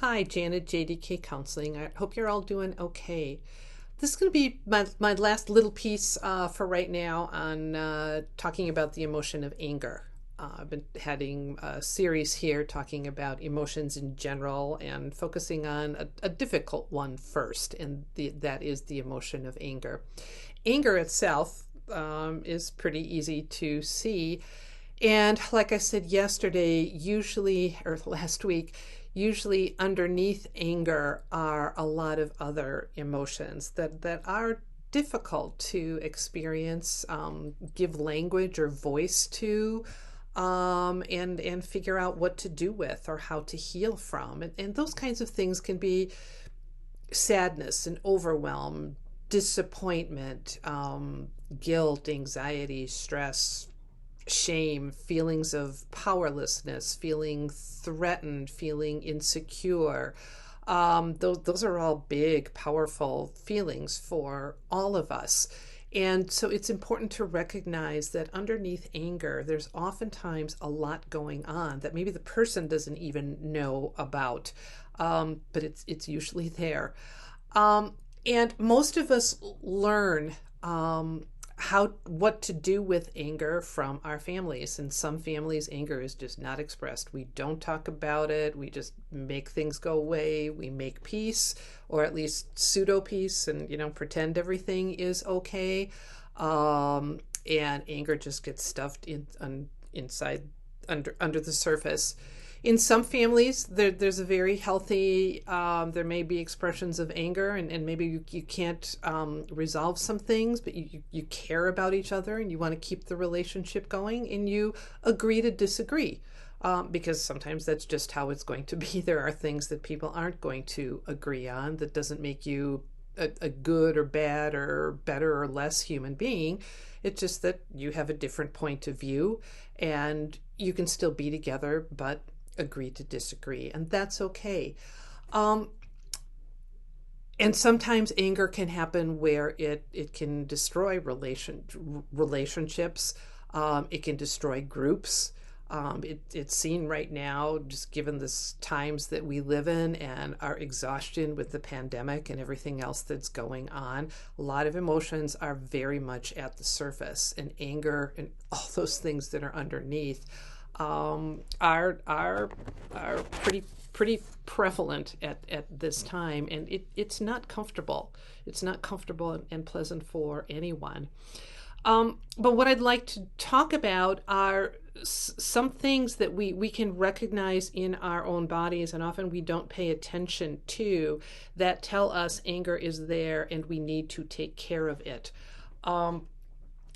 Hi, Janet, JDK Counseling. I hope you're all doing okay. This is going to be my last little piece for right now on talking about the emotion of anger. I've been having a series here talking about emotions in general and focusing on a difficult one first, and that is the emotion of anger. Anger itself is pretty easy to see. And like I said yesterday, usually, or last week, usually underneath anger are a lot of other emotions that are difficult to experience, give language or voice to, and figure out what to do with or how to heal from. And those kinds of things can be sadness and overwhelm, disappointment, guilt, anxiety, stress, shame, feelings of powerlessness, feeling threatened, feeling insecure. Those are all big, powerful feelings for all of us. And so it's important to recognize that underneath anger, there's oftentimes a lot going on that maybe the person doesn't even know about, but it's usually there. And most of us learn what to do with anger from our families. In some families, anger is just not expressed. We don't talk about it. We just make things go away. We make peace, or at least pseudo peace, and pretend everything is okay. And anger just gets stuffed inside under the surface. In some families, there's a very healthy, there may be expressions of anger, and maybe you can't resolve some things, but you care about each other and you want to keep the relationship going, and you agree to disagree. Because sometimes that's just how it's going to be. There are things that people aren't going to agree on. That doesn't make you a good or bad or better or less human being. It's just that you have a different point of view, and you can still be together, but agree to disagree, and that's okay. And sometimes anger can happen where it can destroy relationships. It can destroy groups. It's seen right now, just given the times that we live in and our exhaustion with the pandemic and everything else that's going on. A lot of emotions are very much at the surface, and anger and all those things that are underneath are pretty prevalent at this time, and it's not comfortable. It's not comfortable and pleasant for anyone. But what I'd like to talk about are some things that we can recognize in our own bodies, and often we don't pay attention to, that tell us anger is there and we need to take care of it.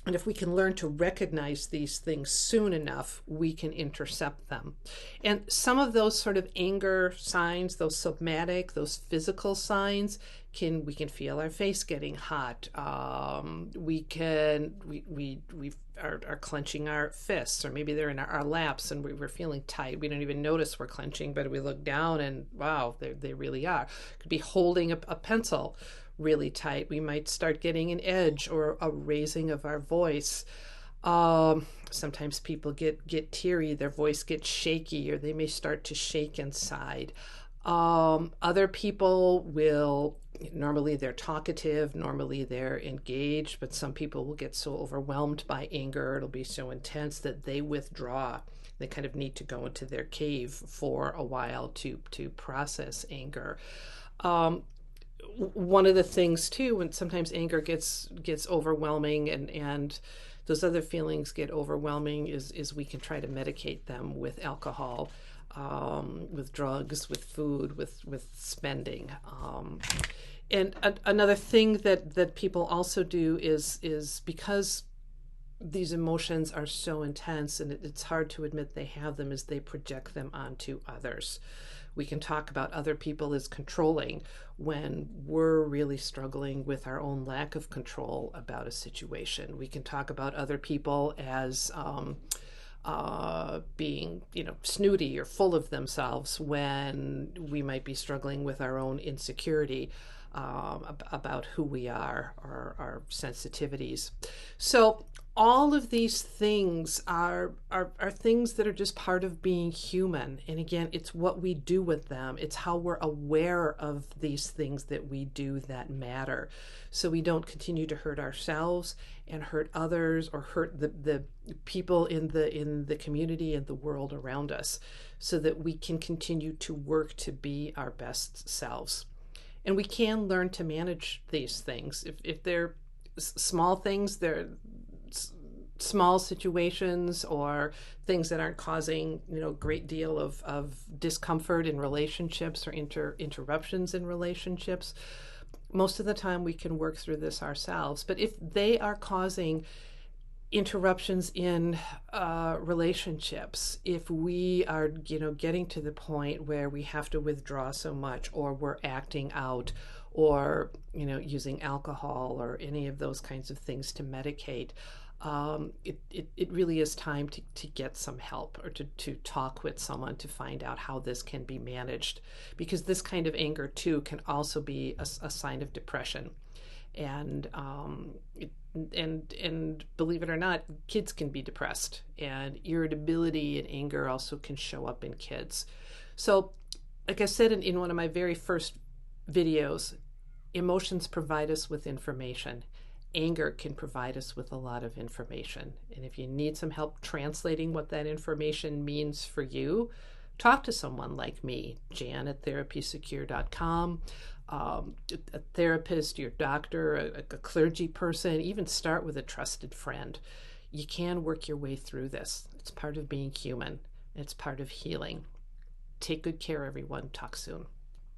And if we can learn to recognize these things soon enough, we can intercept them. And some of those sort of anger signs, those somatic, those physical signs, we can feel our face getting hot. We are clenching our fists, or maybe they're in our laps and we're feeling tight. We don't even notice we're clenching, but we look down and wow, they really are. Could be holding a pencil really tight. We might start getting an edge or a raising of our voice. Sometimes people get teary, their voice gets shaky, or they may start to shake inside. Other people will, normally they're talkative, normally they're engaged, but some people will get so overwhelmed by anger, it'll be so intense that they withdraw. They kind of need to go into their cave for a while to process anger. One of the things too, when sometimes anger gets overwhelming and those other feelings get overwhelming, is we can try to medicate them with alcohol, with drugs, with food, with spending. And another thing that people also do is because these emotions are so intense and it's hard to admit they have them, is they project them onto others. We can talk about other people as controlling when we're really struggling with our own lack of control about a situation. We can talk about other people as being, snooty or full of themselves when we might be struggling with our own insecurity about who we are, or our sensitivities. So all of these things are things that are just part of being human. And again, it's what we do with them. It's how we're aware of these things that we do that matter. So we don't continue to hurt ourselves and hurt others, or hurt the people in the community and the world around us, so that we can continue to work to be our best selves. And we can learn to manage these things. If they're small things, they're small situations or things that aren't causing great deal of discomfort in relationships or interruptions in relationships. Most of the time we can work through this ourselves. But if they are causing interruptions in relationships, if we are getting to the point where we have to withdraw so much, or we're acting out, or using alcohol or any of those kinds of things to medicate, it really is time to get some help, or to talk with someone to find out how this can be managed, because this kind of anger too can also be a sign of depression. And and believe it or not, kids can be depressed, and irritability and anger also can show up in kids. So like I said in one of my very first videos, emotions provide us with information. Anger can provide us with a lot of information. And if you need some help translating what that information means for you, talk to someone like me, Jan at TherapySecure.com, a therapist, your doctor, a clergy person. Even start with a trusted friend. You can work your way through this. It's part of being human. It's part of healing. Take good care, everyone. Talk soon.